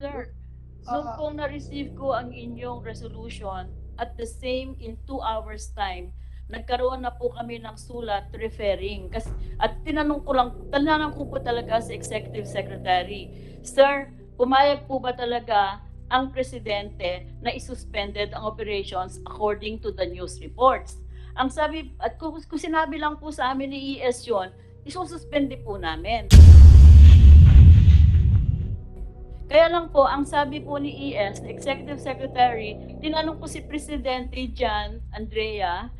Sir, nung pong na-receive ko ang inyong resolution, at the same in 2 hours time, nagkaroon na po kami ng sulat referring. At tinanong ko po talaga sa Executive Secretary, Sir, pumayag po ba talaga ang Presidente na isuspended ang operations according to the news reports? Ang sabi, at kung sinabi lang po sa amin ni ES yun, isususpende po namin. Kaya lang po, ang sabi po ni ES, Executive Secretary, tinanong ko si Presidente Jan Andrea,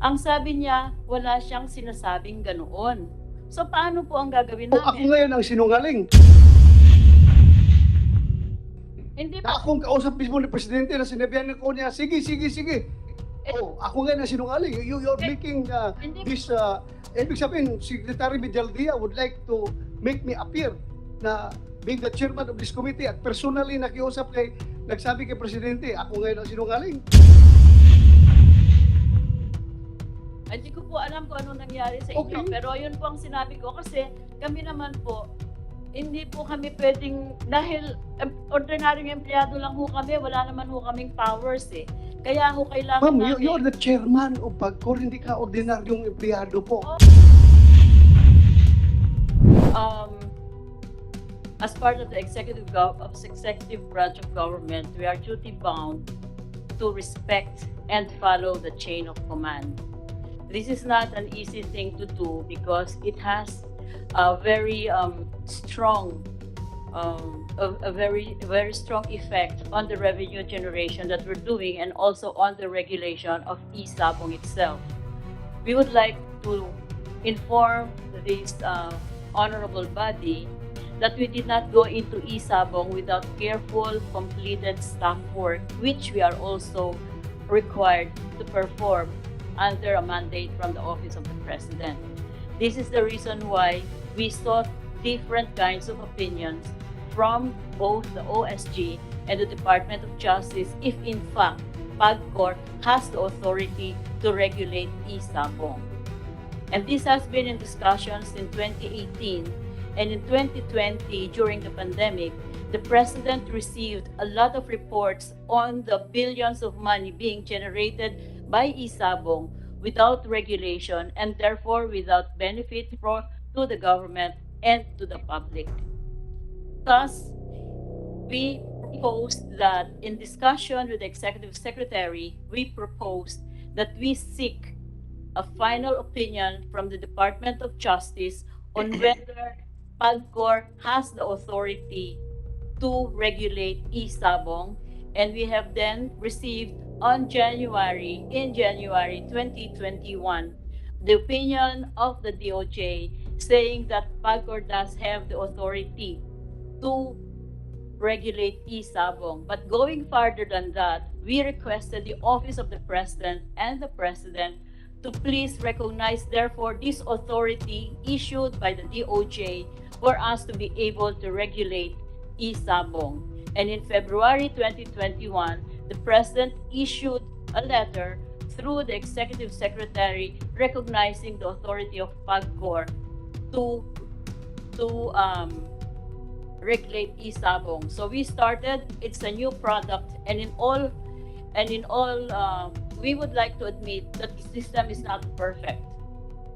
ang sabi niya, wala siyang sinasabing ganoon. So paano po ang gagawin O ako namin? ngayon ang sinungaling. Hindi Na pa. akong kausap mismo ni Presidente na sinabihan ko niya, sige. Oh, ako ngayon ang sinungaling. You're making Hindi this, ibig sabihin, Secretary Medialdia would like to make me appear na being the chairman of this committee at personally nakiusap nagsabi kay Presidente, ako ngayon ang sinungaling. Hindi ko po alam kung ano nangyari sa inyo, Okay. pero yun po ang sinabi ko kasi kami naman po, hindi po kami pwedeng, dahil ordinaryong empleyado lang ho kami, wala naman ho kaming powers eh. Kaya ho kailangan Ma'am, namin... you're the chairman of PAGCOR, hindi ka ordinaryong empleyado po. As part of the executive branch of government, we are duty bound to respect and follow the chain of command. This is not an easy thing to do because it has a very strong, a very strong effect on the revenue generation that we're doing and also on the regulation of e-sabong itself. We would like to inform this honorable body that we did not go into e-sabong without careful, completed staff work, which we are also required to perform under a mandate from the Office of the President. This is the reason why we sought different kinds of opinions from both the OSG and the Department of Justice if in fact PAGCOR has the authority to regulate e-sabong. And this has been in discussions in 2018, and in 2020 during the pandemic, the President received a lot of reports on the billions of money being generated by e-sabong without regulation and therefore without benefit to the government and to the public. Thus, we proposed that in discussion with the Executive Secretary, we proposed that we seek a final opinion from the Department of Justice on whether PAGCOR has the authority to regulate e-sabong, and we have then received in January 2021 the opinion of the DOJ saying that PAGCOR does have the authority to regulate e-sabong. But going further than that, we requested the Office of the President and the President to please recognize, therefore, this authority issued by the DOJ for us to be able to regulate e-sabong. And in February 2021, the President issued a letter through the Executive Secretary recognizing the authority of PAGCOR to regulate e-sabong. So we started, it's a new product, and in all, we would like to admit that the system is not perfect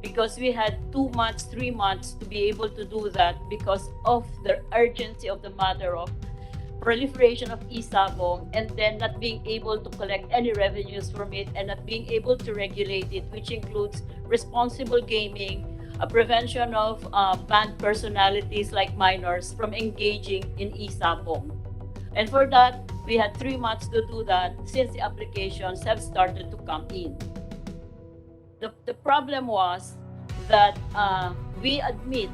because we had 2 months, 3 months to be able to do that because of the urgency of the matter of proliferation of e-sabong and then not being able to collect any revenues from it and not being able to regulate it, which includes responsible gaming, a prevention of banned personalities like minors from engaging in e-sabong. And for that, we had 3 months to do that since the applications have started to come in. The problem was that we admit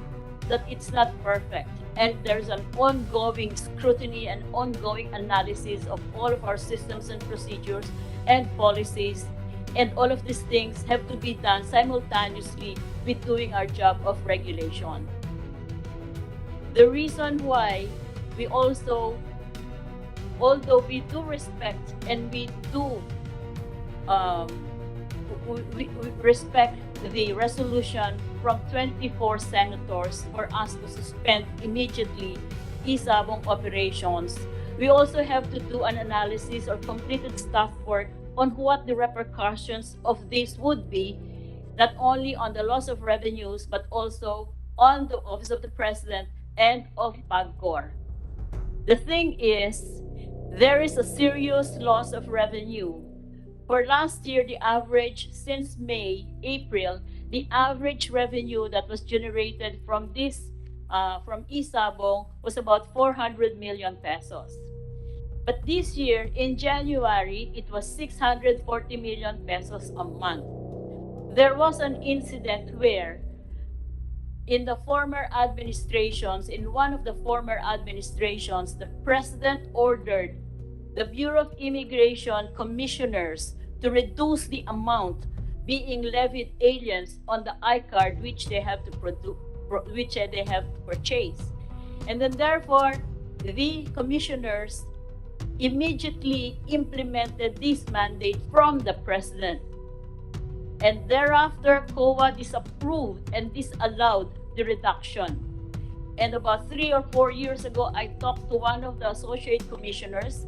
that it's not perfect and there's an ongoing scrutiny and ongoing analysis of all of our systems and procedures and policies, and all of these things have to be done simultaneously with doing our job of regulation. The reason why we also, although we do respect and we do we respect the resolution from 24 senators for us to suspend immediately Isabong operations, we also have to do an analysis or completed staff work on what the repercussions of this would be, not only on the loss of revenues, but also on the Office of the President and of PAGCOR. The thing is, there is a serious loss of revenue. For last year, the average since May, April, the average revenue that was generated from this, from Isabong was about 400 million pesos. But this year, in January, it was 640 million pesos a month. There was an incident where in the former administrations, in one of the former administrations, the president ordered the Bureau of Immigration commissioners to reduce the amount being levied aliens on the I-card which they have to purchase. And then therefore, the commissioners immediately implemented this mandate from the president. And thereafter, COA disapproved and disallowed the reduction. And about 3 or 4 years ago, I talked to one of the associate commissioners,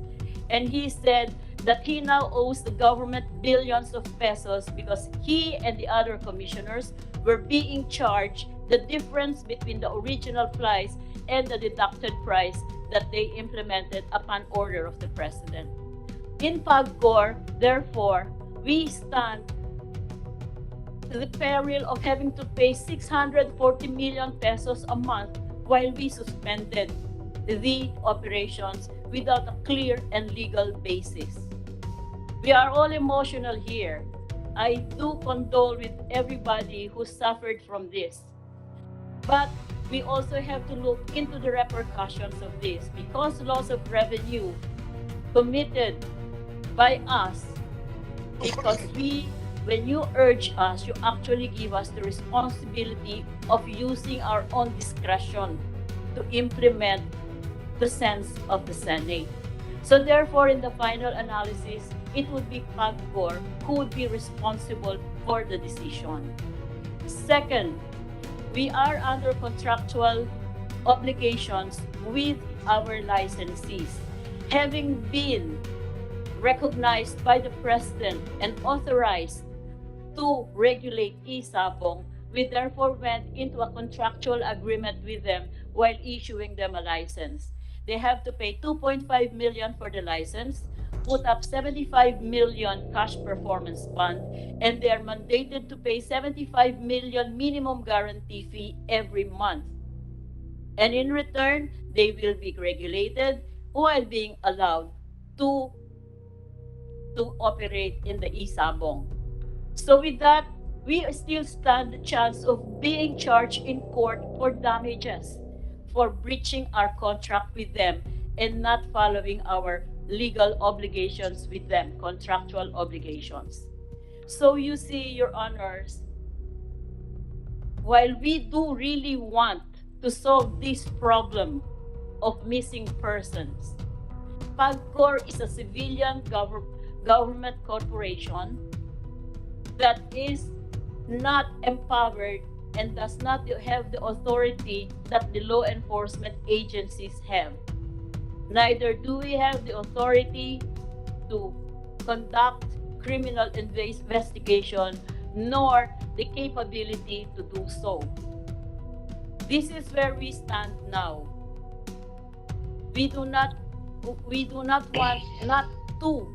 and he said that he now owes the government billions of pesos because he and the other commissioners were being charged the difference between the original price and the deducted price that they implemented upon order of the president. In PAGCOR, therefore, we stand to the peril of having to pay 640 million pesos a month while we suspended the operations without a clear and legal basis. We are all emotional here. I do condole with everybody who suffered from this. But we also have to look into the repercussions of this because loss of revenue committed by us, because when you urge us, you actually give us the responsibility of using our own discretion to implement the sense of the Senate. So therefore, in the final analysis, it would be PAGCOR who would be responsible for the decision. Second, we are under contractual obligations with our licensees. Having been recognized by the President and authorized to regulate Isabong, we therefore went into a contractual agreement with them while issuing them a license. They have to pay 2.5 million for the license, put up 75 million cash performance fund, and they are mandated to pay 75 million minimum guarantee fee every month. And in return, they will be regulated while being allowed to operate in the Isabong. So with that, we still stand the chance of being charged in court for damages for breaching our contract with them and not following our legal obligations with them, contractual obligations. So you see, Your Honors, while we do really want to solve this problem of missing persons, PAGCOR is a civilian government corporation that is not empowered and does not have the authority that the law enforcement agencies have. Neither do we have the authority to conduct criminal investigation, nor the capability to do so. This is where we stand now. We do not want not to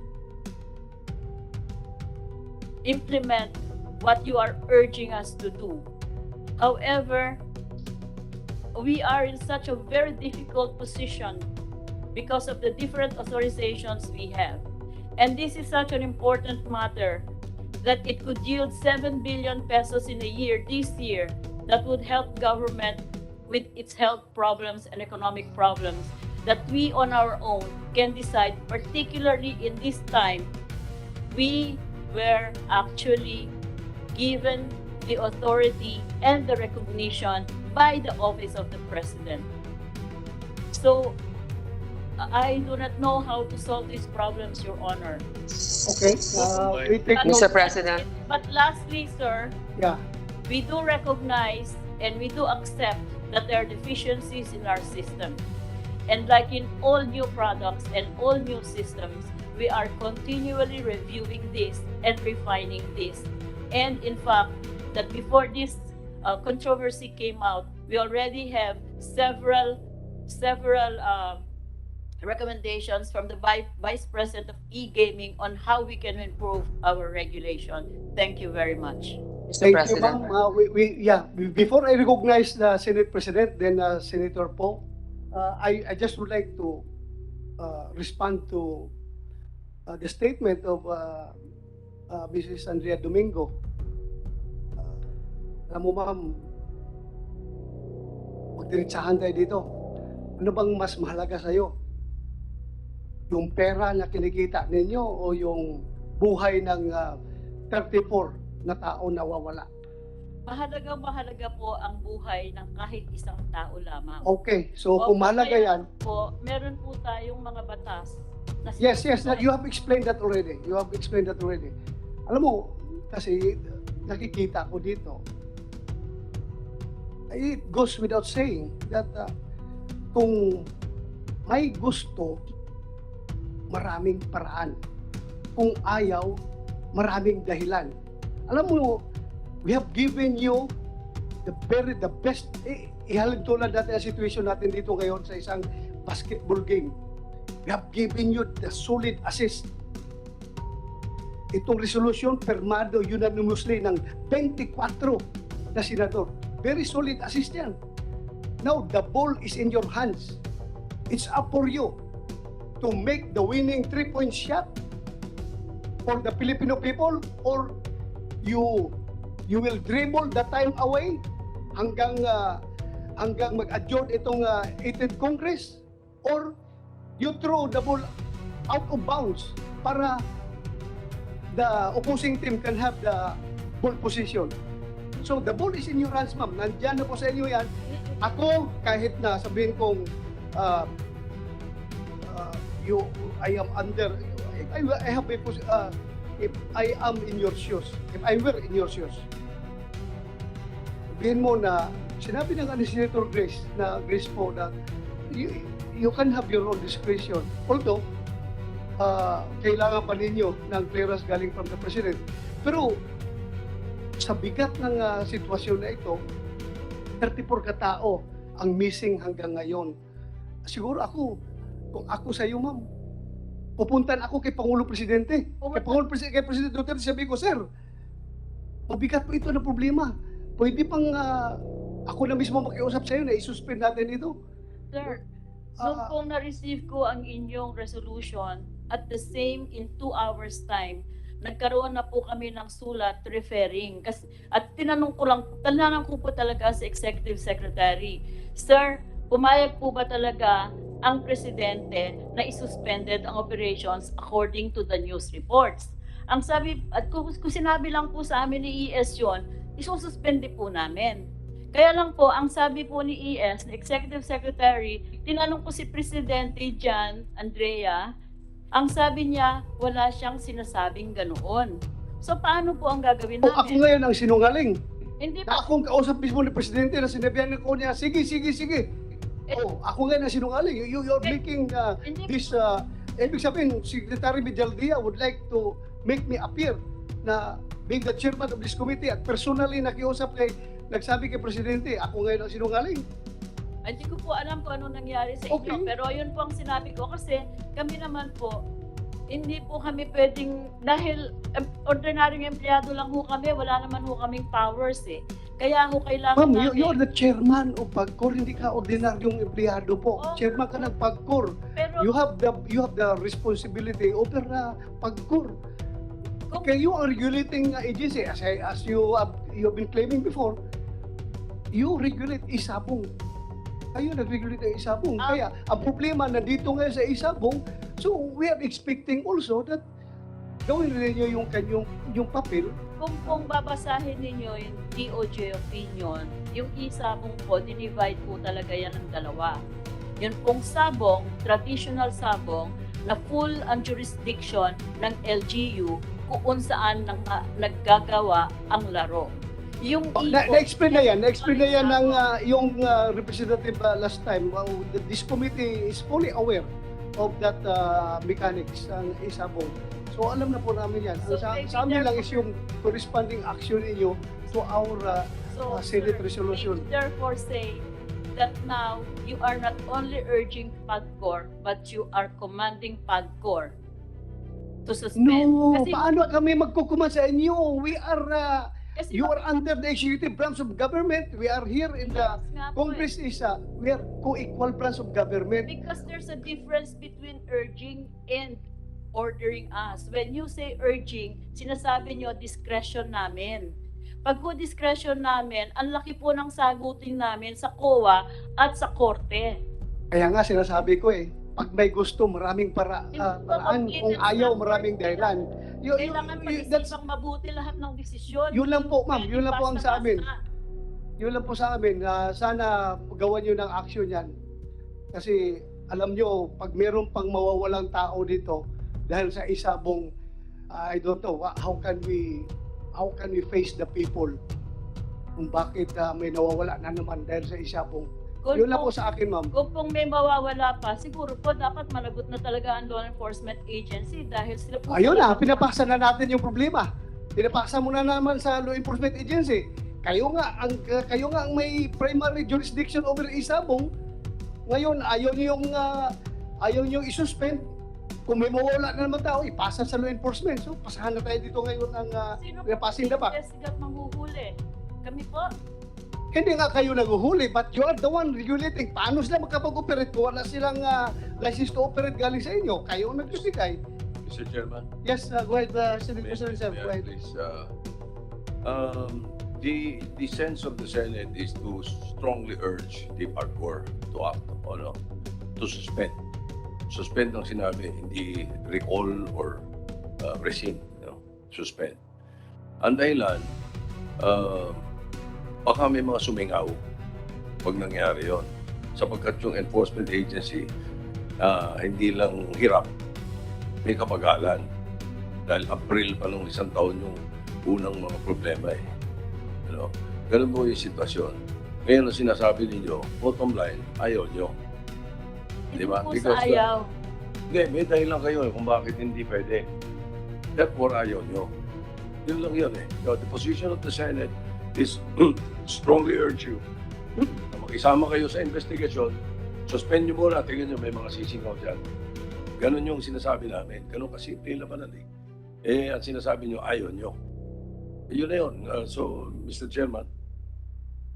implement what you are urging us to do. However, we are in such a very difficult position because of the different authorizations we have. And this is such an important matter that it could yield 7 billion pesos in a year this year that would help government with its health problems and economic problems that we on our own can decide, particularly in this time. We were actually given the authority and the recognition by the Office of the President. So I do not know how to solve these problems, Your Honor. Okay. We take Mr. note. President. But lastly, sir, Yeah. we do recognize and we do accept that there are deficiencies in our system. And like in all new products and all new systems, we are continually reviewing this and refining this. And in fact, that before this controversy came out, we already have several recommendations from the Vice President of e-gaming on how we can improve our regulation. Thank you very much. Mr. Thank you, President. ma'am. Before I recognize the Senate President, then Senator Poe, I just would like to respond to the statement of Mrs. Andrea Domingo. Alam mo, ma'am, magdiretsahan tayo dito. Ano bang mas mahalaga sa'yo? Yung pera na kinikita ninyo o yung buhay ng 34 na tao nawawala? Mahalaga po ang buhay ng kahit isang tao lamang. Okay, so O, kung mahalaga kaya yan, po, meron po tayong mga batas. Na yes, you have explained that already. Alam mo, kasi nakikita ko dito, it goes without saying that kung may gusto, maraming paraan. Kung ayaw, maraming dahilan. Alam mo, we have given you the best. Ihalin tulad natin ang situation natin dito ngayon sa isang basketball game. We have given you the solid assist. Itong resolution, permado unanimously ng 24 na senador. Very solid assist yan. Now, the ball is in your hands. It's up for you to make the winning 3-point shot for the Filipino people, or you will dribble the time away hanggang mag-adjourn itong 18th Congress, or you throw the ball out of bounds para the opposing team can have the ball position. So the ball is in your hands, ma'am. Nandiyan na po sa inyo yan. Ako, kahit na sabihin kong I am under, I have a, if I am in your shoes, if I were in your shoes, sabihin mo na, sinabi ng ni Senator Grace po na you can have your own discretion. Although, kailangan pa ninyo ng clearance galing from the President. Pero, sa bigat ng sitwasyon na ito, 34 katao ang missing hanggang ngayon. Siguro kung ako sa iyo, ma'am, pupuntan ako kay Pangulong Presidente. Kay President Duterte, sabi ko, sir, mabigat po ito na problema. Pwede pang ako na mismo makiusap sa iyo na isuspend natin ito. Sir, nung pong na-receive ko ang inyong resolution, at the same in 2 hours time, nagkaroon na po kami ng sulat referring. At tinanong ko po talaga sa Executive Secretary, Sir, pumayag po ba talaga ang Presidente na isuspended ang operations according to the news reports? Ang sabi, at kung sinabi lang po sa amin ni ES yun, isususpende po namin. Kaya lang po, ang sabi po ni ES, na Executive Secretary, tinanong ko si Presidente Jan Andrea, ang sabi niya, wala siyang sinasabing ganoon. So, paano po ang gagawin namin? Ako ngayon ang sinungaling. Hindi Na po. akong kausap mismo ni Presidente na sinabihan ko niya, sige. Ako ngayon ang sinungaling. You're making Hindi this, ibig sabihin, Secretary Medjaldia would like to make me appear na being the chairman of this committee at personally nagsabi kay Presidente, ako ngayon ang sinungaling. Hindi ko po alam kung ano nangyari sa inyo. Okay. Pero yun po ang sinabi ko kasi kami naman po, hindi po kami pwedeng, dahil ordinaryong empleyado lang ho kami, wala naman ho kaming powers eh. Kaya ho kailangan Ma'am, namin. you're the chairman of PAGCOR, hindi ka ordinaryong empleyado po. Oh. Chairman ka ng PAGCOR. Pero You have the responsibility over PAGCOR. kung, Okay, you are regulating agency as you have been claiming before. You regulate isabong. Kayo nag-regulate ng isabong. Kaya ang problema nandito ngayon sa isabong, so we are expecting also that gawin rin niyo yung papel. kung babasahin ninyo yung DOJ opinion, yung isabong po, dinivide po talaga yan ng dalawa. Yun pong sabong, traditional sabong, na full ang jurisdiction ng LGU kung saan naggagawa ang laro. Yung Na-explain na yan. Na-explain na yan ng yung representative last time. This committee is fully aware of that mechanics ng isabong. So alam na po namin yan. So, Sa amin lang is yung corresponding action ninyo to our Senate resolution. Therefore say that now you are not only urging PAGCOR, but you are commanding PAGCOR to suspend. No, Kasi- paano kami magkukuman sa inyo? We are, Kasi you are under the executive branch of government. We are here in the nga po eh. Congress is, we are co-equal branch of government. Because there's a difference between urging and ordering us. When you say urging, sinasabi nyo discretion namin. Pag po discretion namin, ang laki po ng sagutin namin sa COA at sa korte. Kaya nga sinasabi ko pag may gusto, maraming paraan. Kung ayaw, maraming dahilan. Kailangan pag-isipang mabuti lahat ng desisyon. Yun lang po, ma'am. Yun lang po ang sa amin. Basta-basta. Yun lang po sa amin. Sana gawan nyo ng action yan. Kasi alam nyo, pag meron pang mawawalang tao dito, dahil sa isabong, I don't know, how can we face the people kung bakit may nawawala na naman dahil sa isabong. Yun lang po sa akin, ma'am. Kung pong may mawawala pa, siguro po dapat managot na talaga ang law enforcement agency dahil sila po... Ayun na, pinapasa na natin yung problema. Pinapasa mo na naman sa law enforcement agency. Kayo nga ang may primary jurisdiction over isabong. Ngayon, ayaw niyo i-suspend. Kung may mawala na naman tao, ipasa sa law enforcement. So, pasahan na tayo dito ngayon ng passing the buck. Sino po manghuhuli? Kami po. Hindi nga kayo naguhuli, but you are the one regulating. Paano sila makapag-operate kung wala silang license to operate galing sa inyo? Kayo ang nagbibigay. Mr. Chairman, Yes, go ahead, Senate President Sir. Go ahead. please. The sense of the Senate is to strongly urge the PAGCOR to act to suspend. Suspend ang sinabi, hindi recall or rescind. Suspend. Ang dahilan, baka may mga sumingaw pag nangyari yon. Sapagkat yung enforcement agency, hindi lang hirap, may kapagalan. Dahil April pa nung isang taon yung unang mga problema Ganun po yung sitwasyon. Ngayon ang sinasabi ninyo, bottom line, ayaw nyo. Hindi Diba? po Because sa ayaw. Hindi, may dahilan kayo kung bakit hindi pwede. Therefore, ayaw nyo. Yun lang yun The position of the Senate is strongly urge you na makisama kayo sa investigation, suspend nyo muna, tingnan nyo, may mga sisingaw dyan. Ganun yung sinasabi namin. Ganun kasimple labanan ang sinasabi nyo, ayaw nyo. Yun na yun. So, Mr. Chairman,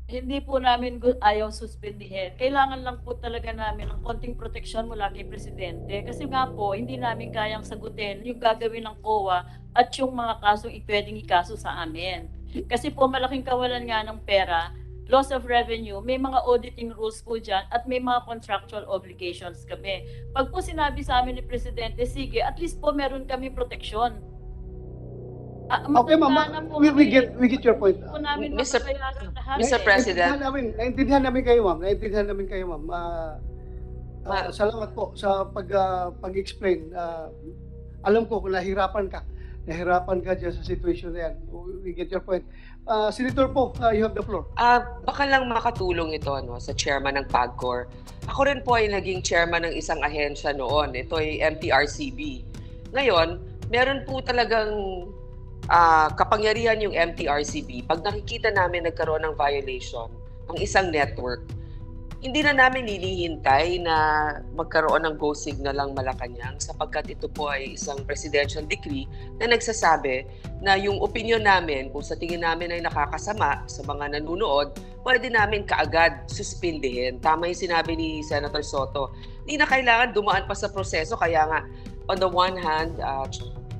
Hindi po namin ayaw suspindihin. Kailangan lang po talaga namin ng konting proteksyon mula kay Presidente. Kasi nga po, hindi namin kayang sagutin yung gagawin ng COA at yung mga kasong pwedeng ikaso sa amin. Kasi po malaking kawalan nga ng pera, loss of revenue, may mga auditing rules po dyan at may mga contractual obligations kami. Pag po sinabi sa amin ni Presidente, sige, at least po meron kami proteksyon. Okay, ma'am. We get your point. Po namin Mr. mapapayagan lahat. Mr. President. Naintindihan namin kayo, ma'am. Naintindihan namin kayo, ma'am. Salamat po sa pag-explain. Alam ko kung nahirapan ka dyan sa situation na yan. We get your point. Senator po, you have the floor. Baka lang makatulong ito sa chairman ng PAGCOR. Ako rin po ay naging chairman ng isang ahensya noon. Ito ay MTRCB. Ngayon, meron po talagang kapangyarihan yung MTRCB. Pag nakikita namin nagkaroon ng violation ang isang network, hindi na namin nilihintay na magkaroon ng go signal ang Malacanang sapagkat ito po ay isang presidential decree na nagsasabi na yung opinion namin kung sa tingin namin ay nakakasama sa mga nanunood, pwede namin kaagad suspindihin. Tama yung sinabi ni Senator Soto. Hindi na kailangan dumaan pa sa proseso. Kaya nga, on the one hand,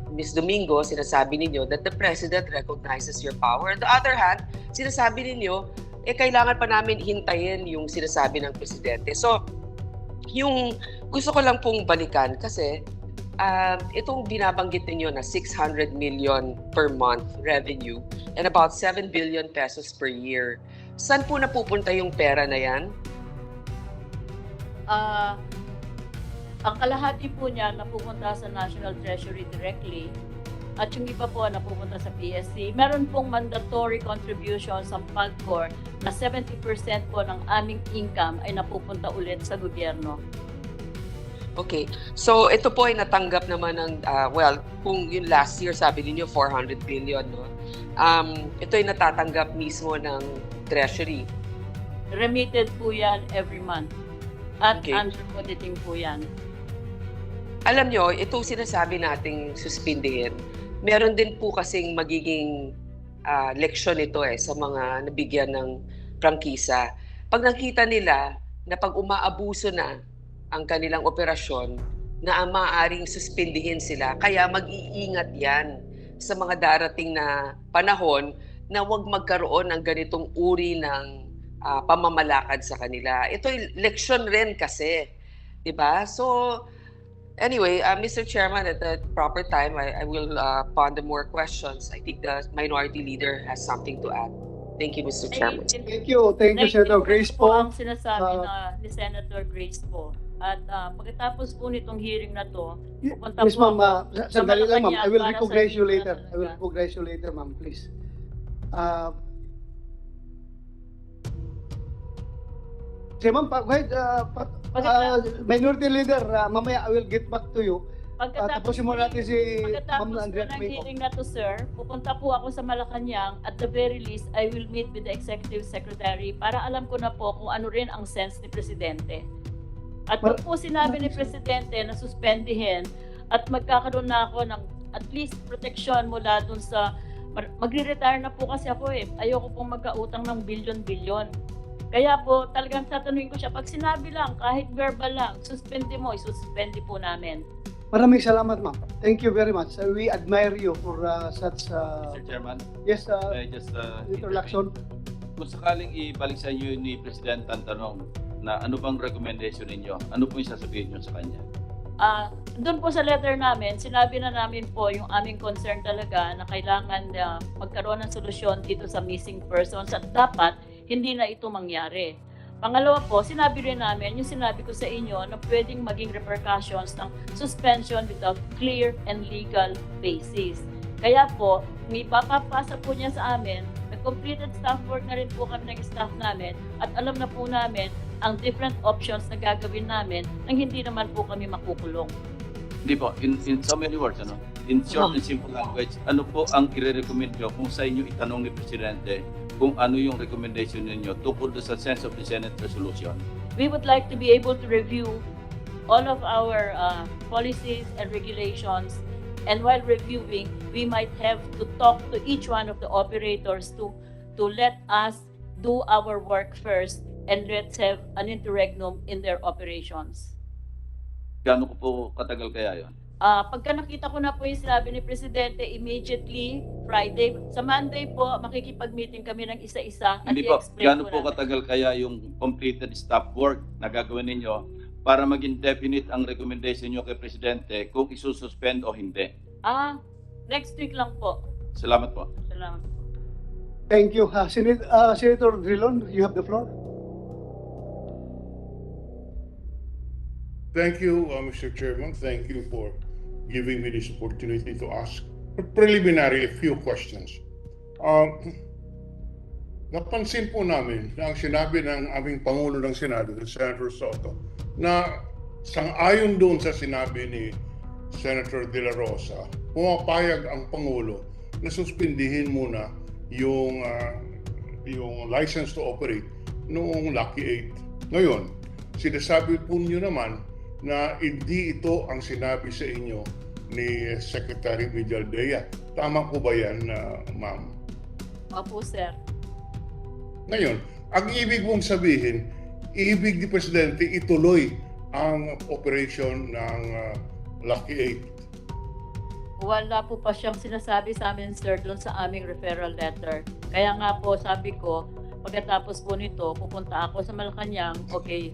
Ms. Domingo, sinasabi ninyo that the President recognizes your power. On the other hand, sinasabi ninyo, kailangan pa namin hintayin yung sinasabi ng Presidente. So, yung gusto ko lang pong balikan kasi itong binabanggit ninyo na 600 million per month revenue and about 7 billion pesos per year. Saan po napupunta yung pera na yan? Ang kalahati po niya napupunta sa National Treasury directly at yung iba po na pupunta sa PSC. Meron pong mandatory contribution sa PAGCOR na 70% po ng aming income ay napupunta ulit sa gobyerno. Okay. So ito po ay natanggap naman ng well, kung yung last year sabi niyo 400 billion, no? Ito ay natatanggap mismo ng Treasury. Remitted po yan every month. At Okay. under auditing po yan. Alam nyo, itong sinasabi nating suspindihin, meron din po kasing magiging leksyon ito sa mga nabigyan ng prangkisa. Pag nakita nila na pag umaabuso na ang kanilang operasyon, na ang maaaring suspindihin sila, kaya mag-iingat yan sa mga darating na panahon na huwag magkaroon ng ganitong uri ng pamamalakad sa kanila. Ito'y leksyon rin kasi, di ba? So, anyway, Mr. Chairman, at the proper time, I will ponder more questions. I think the minority leader has something to add. Thank you, Mr. Chairman. Thank you, Senator Grace po po. ang sinasabi ni Senator Grace po. At pagkatapos po nitong hearing na to, pupunta Miss po Ma'am, ako sandali lang ma'am. Malacanang I will para sa recognize you hearing later. na I will talaga. recognize you later, ma'am, please. Sige ma'am, Minority Leader, mamaya I will get back to you. Tapusin mo natin si Ma'am Pagkatapos po Andrea ng Tumico. hearing na to, sir, pupunta po ako sa Malacanang. At the very least, I will meet with the Executive Secretary para alam ko na po kung ano rin ang sense ni Presidente. At pag po sinabi ni Presidente na suspendihin at magkakaroon na ako ng at least protection mula dun sa magre-retire na po kasi ako Ayoko pong magkautang ng bilyon-bilyon. Kaya po talagang tatanungin ko siya, pag sinabi lang, kahit verbal lang, suspende mo, isuspende po namin. Maraming salamat ma'am. Thank you very much. We admire you for such... Mr. Chairman, yes, may I just Senator Lacson. kung sakaling ibalik sa inyo ni Presidente ang tanong na ano bang recommendation ninyo, ano po yung sasabihin nyo sa kanya? Doon po sa letter namin, sinabi na namin po yung aming concern talaga na kailangan magkaroon ng solusyon dito sa missing persons at dapat hindi na ito mangyari. Pangalawa po, sinabi rin namin yung sinabi ko sa inyo na pwedeng maging repercussions ng suspension without clear and legal basis. Kaya po, may papapasa po niya sa amin, completed staff work na rin po kami ng staff namin at alam na po namin ang different options na gagawin namin nang hindi naman po kami makukulong. Hindi po, in so many words, in short and simple language, ano po ang i-recommend nyo kung sa inyo itanong ni Presidente kung ano yung recommendation ninyo tungkol sa sense of the Senate resolution? We would like to be able to review all of our policies and regulations, and while reviewing, we might have to talk to each one of the operators to let us do our work first and let's have an interregnum in their operations. Gaano ko po katagal kaya yon? Pagka nakita ko na po yung sinabi ni Presidente, immediately, Friday, sa Monday po, makikipag-meeting kami ng isa-isa at Hindi po, i-explain gaano po namin. katagal kaya yung completed staff work na gagawin ninyo para maging definite ang recommendation nyo kay Presidente kung isususpend o hindi? Next week lang po. Salamat po. Salamat. Thank you. Senator Drilon, you have the floor. Thank you, Mr. Chairman. Thank you for giving me this opportunity to ask preliminary a few questions. Napansin po namin na ang sinabi ng aming Pangulo ng Senado, Senator Soto, na sang-ayon doon sa sinabi ni Senator De La Rosa, pumapayag ang Pangulo na suspindihin muna yung license to operate noong Lucky 8. Ngayon, sinasabi po niyo naman na hindi ito ang sinabi sa inyo ni Secretary Mijaldea. Tama po ba yan, ma'am? Opo, sir. Ngayon, ang ibig mong sabihin, ibig ni Presidente ituloy ang operation ng Lucky 8. Wala po pa siyang sinasabi sa amin, sir, doon sa aming referral letter. Kaya nga po, sabi ko, pagkatapos po nito, pupunta ako sa Malacanang, okay,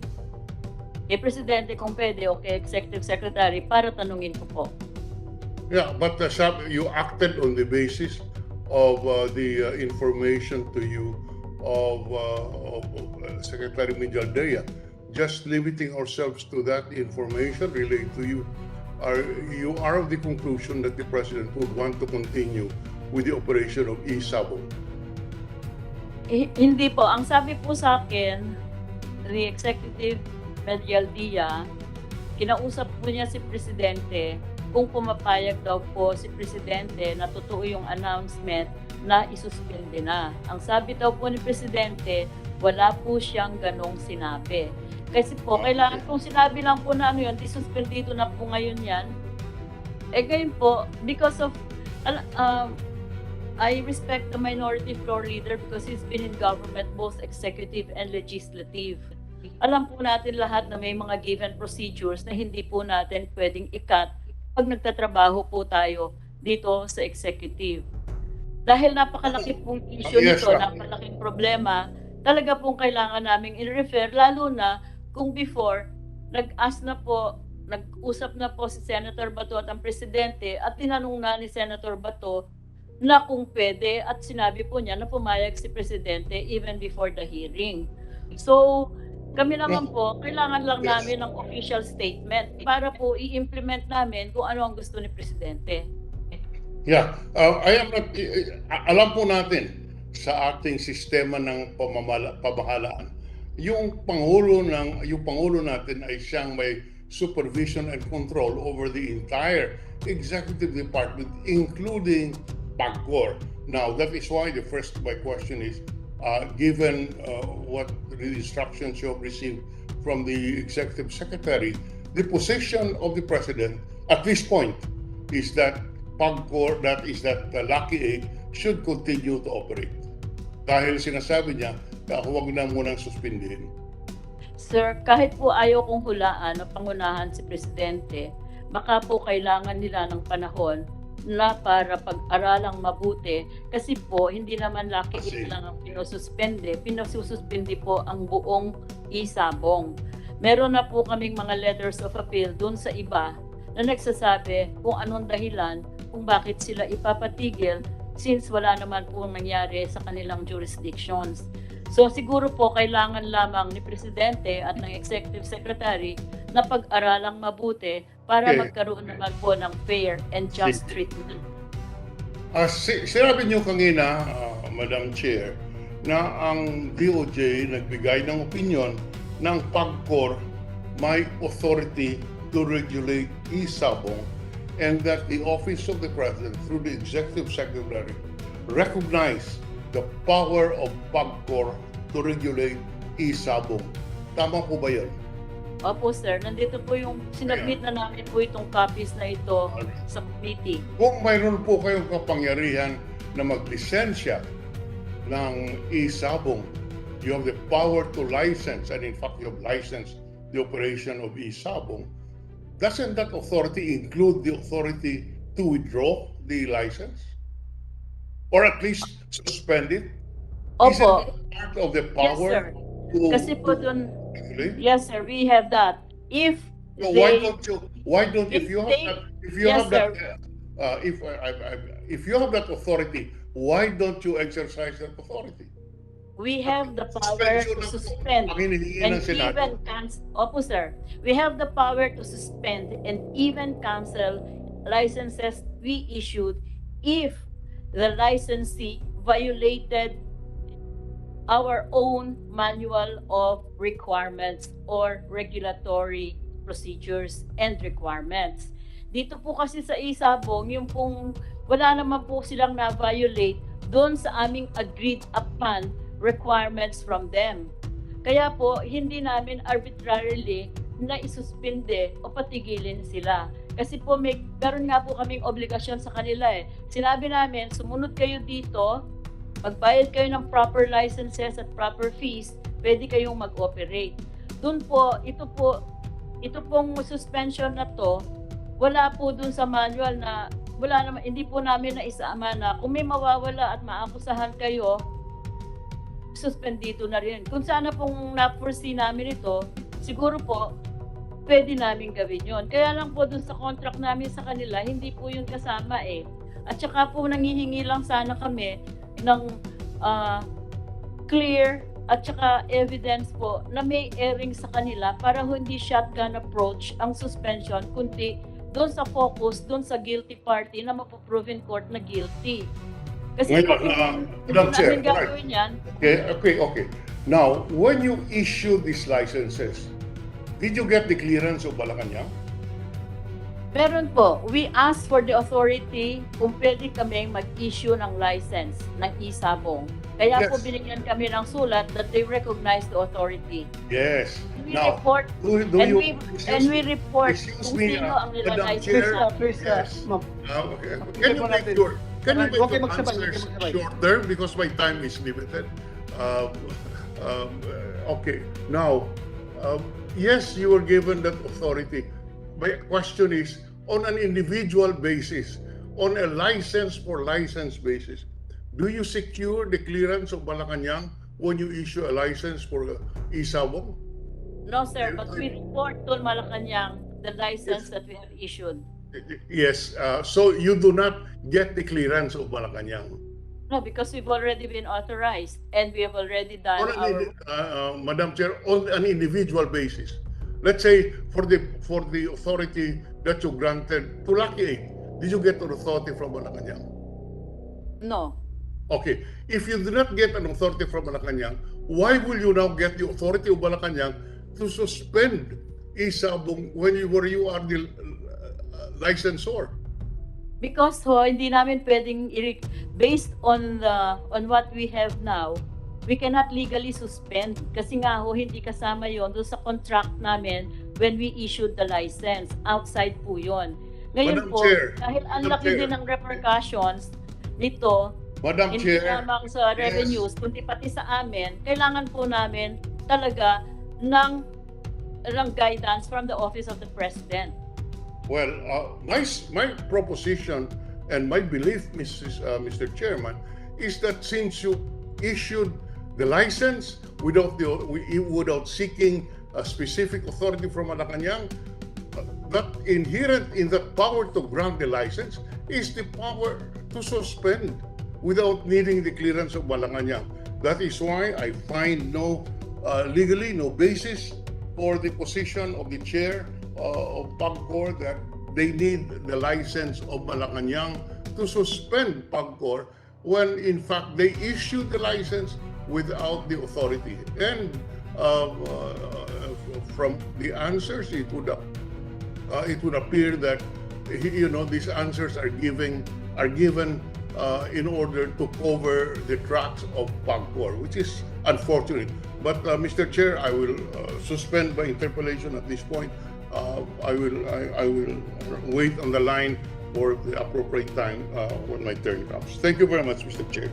Presidente kung pwede, okay, Executive Secretary, para tanungin ko po. Yeah, but you acted on the basis of the information to you of Secretary Mijaldea. Just limiting ourselves to that information relayed to you you are of the conclusion that the President would want to continue with the operation of e-sabong? Hindi po. Ang sabi po sa akin, the Executive Medial Dia, kinausap po niya si Presidente kung pumapayag daw po si Presidente na totoo yung announcement na isuspende na. Ang sabi daw po ni Presidente, wala po siyang ganong sinabi. Kasi po, kailangan kung sinabi lang po na ano yun, isuspendido na po ngayon yan. Eh ngayon po, because of, I respect the minority floor leader because he's been in government, both executive and legislative. Alam po natin lahat na may mga given procedures na hindi po natin pwedeng i-cut pag nagtatrabaho po tayo dito sa executive. Dahil napakalaki pong issue Yes, nito, ma'am. napalaking problema, talaga pong kailangan naming i-refer, lalo na kung before, nag-usap na po si Senator Bato at ang Presidente at tinanong na ni Senator Bato na kung pwede at sinabi po niya na pumayag si Presidente even before the hearing. So, kami naman po, kailangan lang Yes. namin ng official statement para po i-implement namin kung ano ang gusto ni Presidente. Yeah, alam po natin sa ating sistema ng pamahalaan, yung pangulo natin ay siyang may supervision and control over the entire executive department, including PAGCOR. Now, that is why my question is, given what the instructions you have received from the executive secretary, the position of the president at this point is that PAGCOR, that Lucky 8, should continue to operate. Dahil sinasabi niya, huwag na munang suspindihin. Sir, kahit po ayaw kong hulaan o pangunahan si Presidente, baka po kailangan nila ng panahon na para pag-aralang mabuti kasi po hindi naman Lucky 8 lang ang pinususpende po ang buong isabong. Meron na po kaming mga letters of appeal dun sa iba na nagsasabi kung anong dahilan kung bakit sila ipapatigil since wala naman po nangyari sa kanilang jurisdictions. So siguro po kailangan lamang ni Presidente at ng Executive Secretary na pag-aralang mabuti para Okay. magkaroon naman po ng fair and just treatment. Sinabi niyo kanina, Madam Chair, na ang DOJ nagbigay ng opinion ng PAGCOR may authority to regulate e-sabong and that the Office of the President through the Executive Secretary recognize the power of PAGCOR to regulate e-sabong. Tama po ba yan? Opo sir, nandito po yung sinabit na namin po itong copies na ito sa committee. Kung mayroon po kayong kapangyarihan na maglisensya ng e-sabong, you have the power to license, and in fact you have licensed the operation of e-sabong, doesn't that authority include the authority to withdraw the license? Or at least suspend it? Opo, Isn't that part of the yes power sir. to Kasi po dun, regulate? yes sir, we have that. If So they, if you have that authority, why don't you exercise that authority? we have the power to suspend Ang hinihingi and ng Senado. even cancel. Opo sir, we have the power to suspend and even cancel licenses we issued if the licensee violated our own manual of requirements or regulatory procedures and requirements. Dito po kasi sa isabong, yung pong wala naman po silang na-violate doon sa aming agreed upon requirements from them. Kaya po, hindi namin arbitrarily na isuspinde o patigilin sila. Kasi po, meron nga po kaming obligasyon sa kanila eh. Sinabi namin, sumunod kayo dito, magbayad kayo ng proper licenses at proper fees, pwede kayong mag-operate. Doon po, ito pong suspension na to, wala po doon sa manual na, wala naman, hindi po namin na isama na kung may mawawala at maakusahan kayo, suspendido na rin. Kung sana pong na-foresee namin ito, siguro po, pwede namin gawin yon. Kaya lang po dun sa contract namin sa kanila, hindi po yun kasama eh. At saka po nangihingi lang sana kami ng clear at saka evidence po na may airing sa kanila para hindi shotgun approach ang suspension, kundi doon sa focus, doon sa guilty party na mapoprove in court na guilty. Kasi Ngayon, kung Madam hindi Chair, namin gagawin yan, Okay. Now, when you issue these licenses, did you get the clearance of Malacanang? meron po, we ask for the authority kung pwede kaming mag-issue ng license ng isabong. Kaya po Yes. binigyan kami ng sulat that they recognize the authority. Yes. We Now, report do and you, we report excuse kung me, sino ang Madam nilalayas Chair. sa Please, Yes. ma'am. Okay. Can you make your Huwag kayo magsabay, huwag answers kayo magsabay. shorter because my time is limited? Okay. Now, yes, you were given that authority. My question is, on an individual basis, on a license for license basis, do you secure the clearance of Malacanang when you issue a license for Isabong? No, sir, but we report to Malacanang the license that we have issued. Yes. So you do not get the clearance of Malacanang. No, because we've already been authorized and we have already done On our... Madam Chair, on an individual basis. Let's say for the authority that you granted to Lucky 8, did you get an authority from Malacanang? No. Okay. If you do not get an authority from Malacanang, why will you now get the authority of Malacanang to suspend Isabong when you are the licensor? Because hindi namin pwedeng based on what we have now, we cannot legally suspend kasi nga hindi kasama yon doon sa contract namin when we issued the license. Outside po yon. Ngayon Madam po, Chair, dahil ang Madam laki Chair. din ng repercussions nito, Madam hindi Chair, lamang sa revenues, kundi pati sa amin, kailangan po namin talaga ng guidance from the Office of the President. well, my proposition and my belief, Mr. Chairman, is that since you issued the license without seeking a specific authority from Malacanang, that inherent in the power to grant the license is the power to suspend without needing the clearance of Malacanang. That is why I find legally no basis for the position of the chair of PAGCOR that they need the license of Malacanang to suspend PAGCOR when in fact they issued the license without the authority. And from the answers, it would appear that these answers are given in order to cover the tracks of PAGCOR, which is unfortunate. But Mr. Chair, I will suspend my interpellation at this point. I will wait on the line for the appropriate time when my turn comes. Thank you very much, Mr. Chair.